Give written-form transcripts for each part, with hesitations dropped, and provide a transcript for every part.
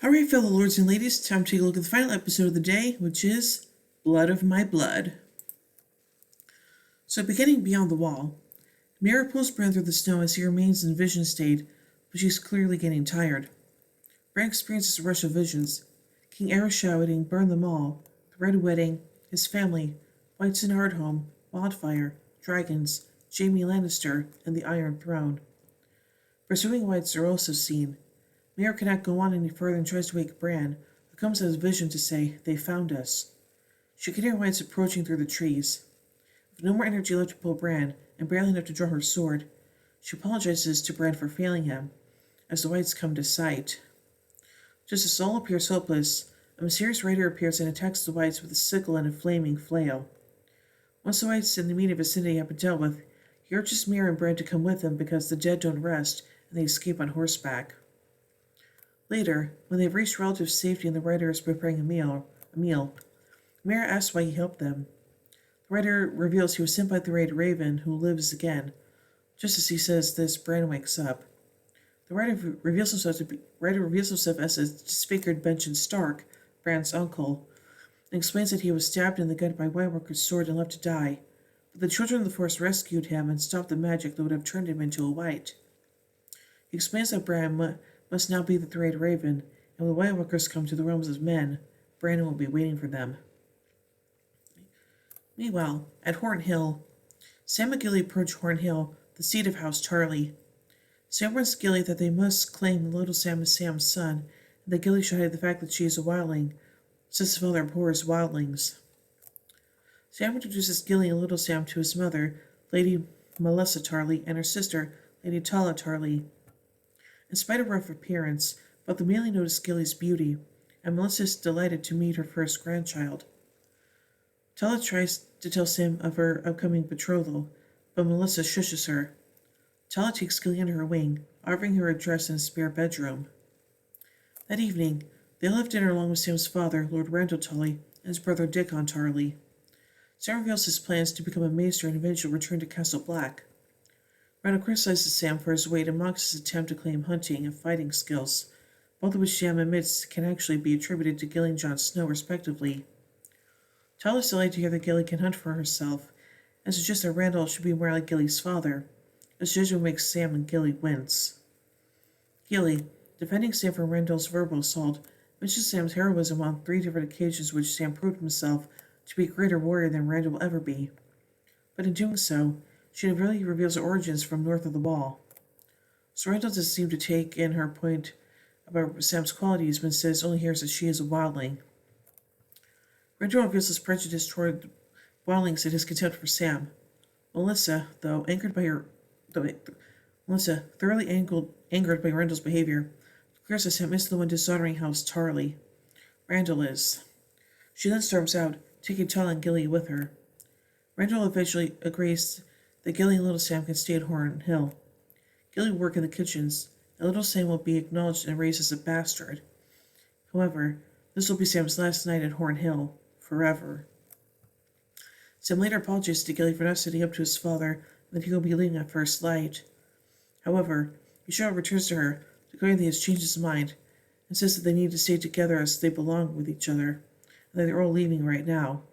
Alright, fellow lords and ladies, time to take a look at the final episode of the day, which is Blood of My Blood. So, beginning beyond the wall, Mira pulls Bran through the snow as he remains in vision state, but she's clearly getting tired. Bran experiences a rush of visions. King Aerys shouting, "Burn them all," the Red Wedding, his family, Whites in Hardhome, wildfire, dragons, Jaime Lannister, and the Iron Throne. Pursuing Whites are also seen. Mira cannot go on any further and tries to wake Bran, who comes out of his vision to say, "They found us." She can hear Whites approaching through the trees. With no more energy left to pull Bran, and barely enough to draw her sword, she apologizes to Bran for failing him, as the Whites come to sight. Just as all appears hopeless, a mysterious rider appears and attacks the Whites with a sickle and a flaming flail. Once the Whites in the immediate vicinity have been dealt with, he urges Mira and Bran to come with him because the dead don't rest and they escape on horseback. Later, when they've reached relative safety and the rider is preparing a meal, Mira asks why he helped them. The rider reveals he was sent by the Red Raven, who lives again. Just as he says this, Bran wakes up. The rider reveals himself as a disfigured Benjen Stark, Bran's uncle, and explains that he was stabbed in the gut by White Walker's sword and left to die, but the children of the Forest rescued him and stopped the magic that would have turned him into a White. He explains that Bran must now be the Red Raven, and when the White Walkers come to the realms of men, Bran will be waiting for them. Meanwhile, at Horn Hill, Sam and Gilly approach Horn Hill, the seat of House Tarly. Sam warns Gilly that they must claim little Sam as Sam's son, and that Gilly should hide the fact that she is a wildling, since his father abhors wildlings. Sam introduces Gilly and little Sam to his mother, Lady Melissa Tarly, and her sister, Lady Tala Tarly. In spite of her rough appearance, both immediately notice Gilly's beauty, and Melissa is delighted to meet her first grandchild. Tala tries to tell Sam of her upcoming betrothal, but Melissa shushes her. Tala takes Gilly under her wing, offering her a dress in a spare bedroom. That evening, they all have dinner along with Sam's father, Lord Randall Tully, and his brother Dickon Tarly. Sam reveals his plans to become a maester and eventually return to Castle Black. Randall criticizes Sam for his weight and mocks his attempt to claim hunting and fighting skills, both of which Sam admits can actually be attributed to Gilly and Jon Snow, respectively. Tala is delighted to hear that Gilly can hunt for herself, and suggests that Randall should be more like Gilly's father. A suggestion makes Sam and Gilly wince. Gilly, defending Sam from Randall's verbal assault, mentions Sam's heroism on 3 different occasions which Sam proved himself to be a greater warrior than Randall will ever be. But in doing so, she really reveals her origins from north of the wall. So Randall doesn't seem to take in her point about Sam's qualities, but instead only hears that she is a wildling. Randall reveals his prejudice toward wildlings and his contempt for Sam. Melissa, thoroughly angered by Randall's behavior, declares that Sam is the one dishonoring House Tarly. Randall is. She then storms out, taking Tala and Gilly with her. Randall eventually agrees that Gilly and little Sam can stay at Horn Hill. Gilly will work in the kitchens, and little Sam will be acknowledged and raised as a bastard. However, this will be Sam's last night at Horn Hill, forever. Sam later apologizes to Gilly for not sitting up to his father, and that he will be leaving at first light. However, he shortly returns to her, declaring that he has changed his mind, and says that they need to stay together as they belong with each other, and that they're all leaving right now.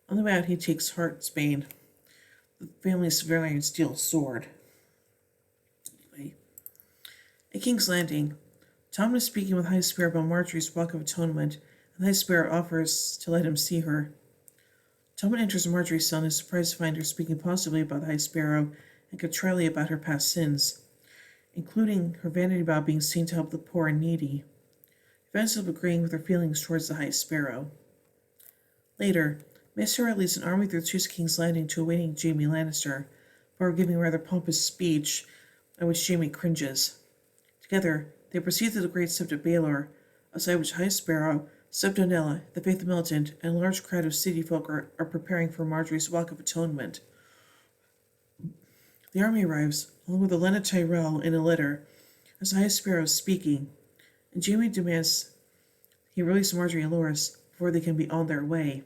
On the way out, he takes Heartsbane, the family's Valyrian steel sword. Anyway, at King's Landing, Tom is speaking with High Sparrow about Marjorie's Walk of Atonement, and High Sparrow offers to let him see her. Tommen enters Marjorie's cell and is surprised to find her speaking positively about High Sparrow and contrarily about her past sins, including her vanity about being seen to help the poor and needy. He ends up agreeing with her feelings towards the High Sparrow. Later, Maester leads an army through King's Landing to awaiting Jaime Lannister, before giving a rather pompous speech at which Jaime cringes. Together, they proceed to the Great Sept of Baelor, outside which High Sparrow, Septonella, the Faith Militant, and a large crowd of city folk are preparing for Marjorie's Walk of Atonement. The army arrives, along with Olenna Tyrell in a litter, as High Sparrow is speaking, and Jaime demands he release Marjorie and Loras before they can be on their way.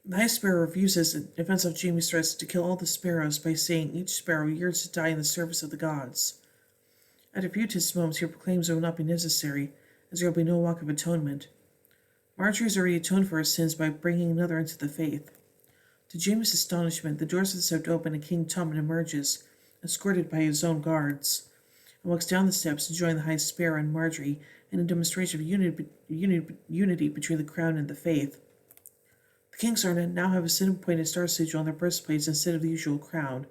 The High Sparrow refuses in defense of Jaime's threats to kill all the sparrows by saying each sparrow yearns to die in the service of the gods. After a few tense moments, he proclaims it will not be necessary, as there will be no walk of atonement. Marjorie has already atoned for her sins by bringing another into the faith. To Jamie's astonishment, the doors of the sept open and King Tommen emerges, escorted by his own guards, and walks down the steps to join the High Sparrow and Marjorie in a demonstration of unity between the crown and the faith. The King's Arnett now have a sin-appointed star sigil on their breastplates instead of the usual crown.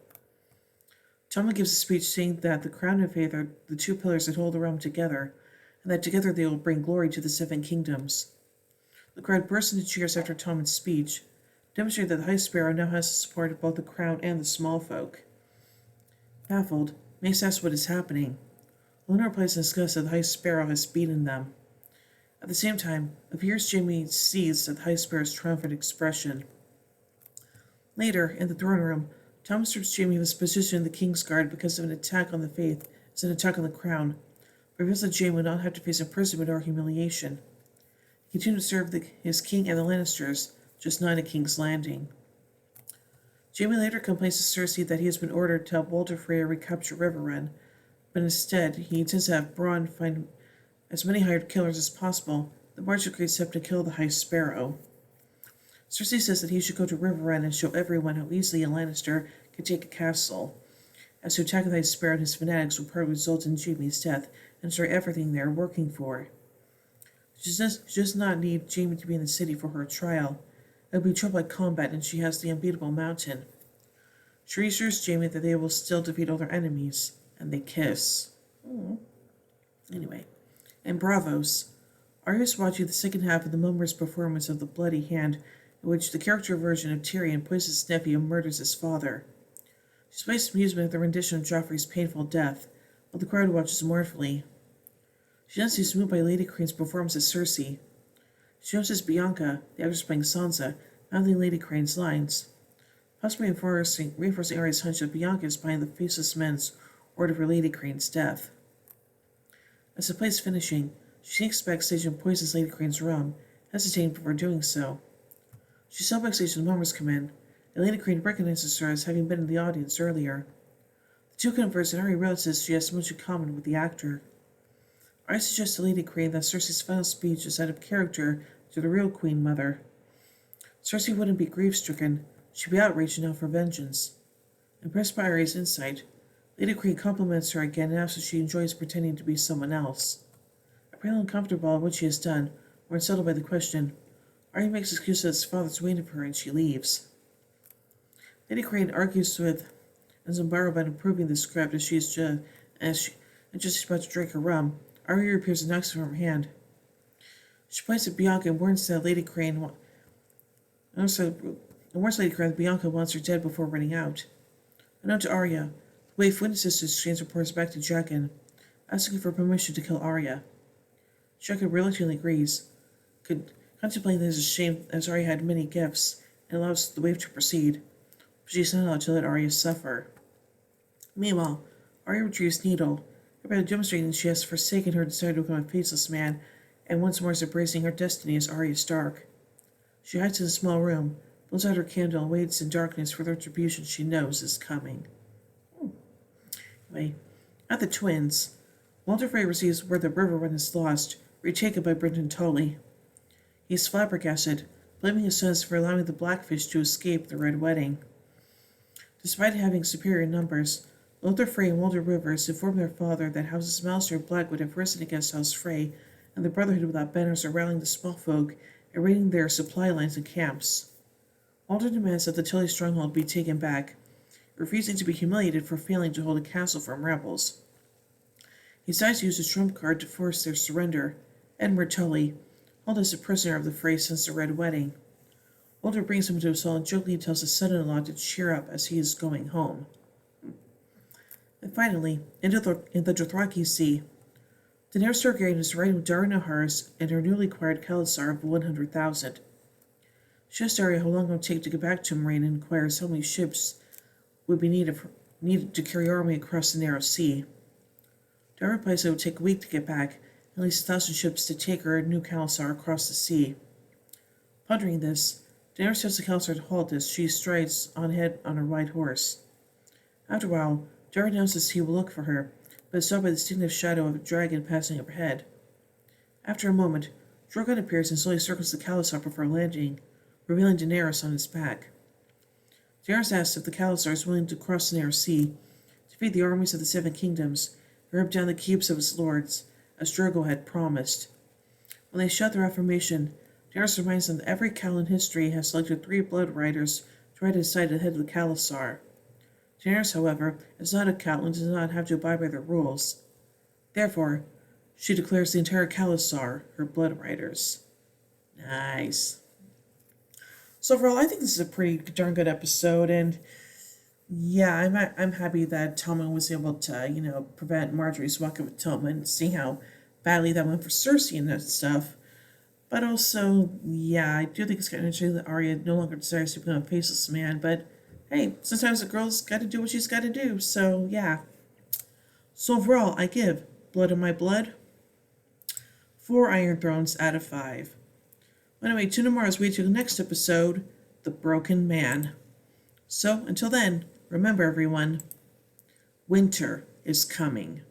Tommen gives a speech saying that the crown and faith are the two pillars that hold the realm together, and that together they will bring glory to the seven kingdoms. The crowd bursts into cheers after Tommen's speech, demonstrating that the High Sparrow now has the support of both the crown and the small folk. Baffled, Mace asks what is happening. Luna replies in disgust that the High Sparrow has beaten them. At the same time, a fierce Jamie sees at the High Sparrow's triumphant expression. Later, in the throne room, Tommen strips Jamie of his position in the King's Guard because of an attack on the faith as an attack on the crown, but reveals that Jamie will not have to face imprisonment or humiliation. He continues to serve his king and the Lannisters, just not at King's Landing. Jamie later complains to Cersei that he has been ordered to help Walder Frey recapture Riverrun, but instead he intends to have Bronn find as many hired killers as possible that march agrees to kill the High Sparrow. Cersei says that he should go to Riverrun and show everyone how easily a Lannister can take a castle, as to attack the High Sparrow and his fanatics will probably result in Jaime's death and destroy everything they are working for. She does not need Jaime to be in the city for her trial. It will be trouble like combat, and she has the unbeatable mountain. She reassures Jaime that they will still defeat all their enemies, and they kiss. Anyway, in Bravos, Arya is watching the second half of the Mummer's performance of The Bloody Hand, in which the character version of Tyrion poisons his nephew and murders his father. She displays amusement at the rendition of Joffrey's painful death, while the crowd watches mournfully. She then seems moved by Lady Crane's performance as Cersei. She notices Bianca, the actress playing Sansa, mouthing Lady Crane's lines, possibly reinforcing Arya's hunch that Bianca is behind the faceless men's order for Lady Crane's death. As the play's finishing, she sneaks backstage and poisons Lady Crane's rum, hesitating before doing so. She's still backstage when the Mummers come in, and Lady Crane recognizes her as having been in the audience earlier. The two converse, and Arya realizes she has much in common with the actor. Arya suggests to Lady Crane that Cersei's final speech is out of character to the real Queen Mother. Cersei wouldn't be grief-stricken, she'd be outraged now for vengeance. Impressed by Arya's insight, Lady Crane compliments her again and asks if she enjoys pretending to be someone else. Apparently uncomfortable at what she has done, or unsettled by the question, Arya makes excuses that his father's waiting for her and she leaves. Lady Crane argues with Zambara about improving the script as just as about to drink her rum, Arya appears and knocks her from her hand. She points at Bianca and warns Lady Crane that Bianca wants her dead before running out. Unknown to Arya, the waif witnesses the exchange reports back to Jaqen, asking for permission to kill Arya. Jaqen reluctantly agrees, contemplating that it is a shame as Arya had many gifts, and allows the waif to proceed, but she is not allowed to let Arya suffer. Meanwhile, Arya retrieves Needle, hereby demonstrating she has forsaken her desire to become a faceless man, and once more is embracing her destiny as Arya Stark. She hides in a small room, blows out her candle, and waits in darkness for the retribution she knows is coming. Anyway, at the Twins, Walder Frey receives word that Riverrun is lost, retaken by Brynden Tully. He is flabbergasted, blaming his sons for allowing the Blackfish to escape the Red Wedding. Despite having superior numbers, Lothar Frey and Walder Rivers inform their father that Houses Mallister and Black would have risen against House Frey, and the Brotherhood without banners are rallying the small folk and raiding their supply lines and camps. Walder demands that the Tully stronghold be taken back, refusing to be humiliated for failing to hold a castle from rebels. He decides to use his trump card to force their surrender. Edmund Tully, held as a prisoner of the Frey since the Red Wedding. Walder brings him to his cell and jokingly tells his son-in-law to cheer up as he is going home. And finally, in the Dothraki Sea, Daenerys Targaryen is riding with Dara Naharis and her newly acquired Khalasar of 100,000. She asks Arya how long it will take to get back to Moraine and inquires how many ships would be needed to carry her army across the narrow sea. Dara replies that it would take a week to get back, and at least 1,000 ships to take her new Khalasar across the sea. Pondering this, Daenerys tells the Khalasar to halt as she strides on ahead on her white horse. After a while, Dara announces he will look for her, but is stopped by the distinctive shadow of a dragon passing overhead. After a moment, Drogon appears and slowly circles the Khalasar before landing, revealing Daenerys on his back. Daenerys asks if the Khalasar is willing to cross the Narrow Sea, defeat the armies of the Seven Kingdoms, and rip down the keeps of its lords, as Drogo had promised. When they shout their affirmation, Daenerys reminds them that every Khal in history has selected 3 blood riders to ride aside at the head of the Khalasar. Daenerys, however, is not a Khal and does not have to abide by their rules. Therefore, she declares the entire Khalasar her blood riders. Nice. So overall, I think this is a pretty darn good episode, and yeah, I'm happy that Tommen was able to, prevent Marjorie's Walk of Atonement, seeing how badly that went for Cersei and that stuff. But also, yeah, I do think it's kind of interesting that Arya no longer desires to become a faceless man, but hey, sometimes a girl's got to do what she's got to do, so yeah. So overall, I give Blood in My Blood 4 Iron Thrones out of 5. Anyway, tune in tomorrow as we do the next episode, The Broken Man. So, until then, remember everyone, winter is coming.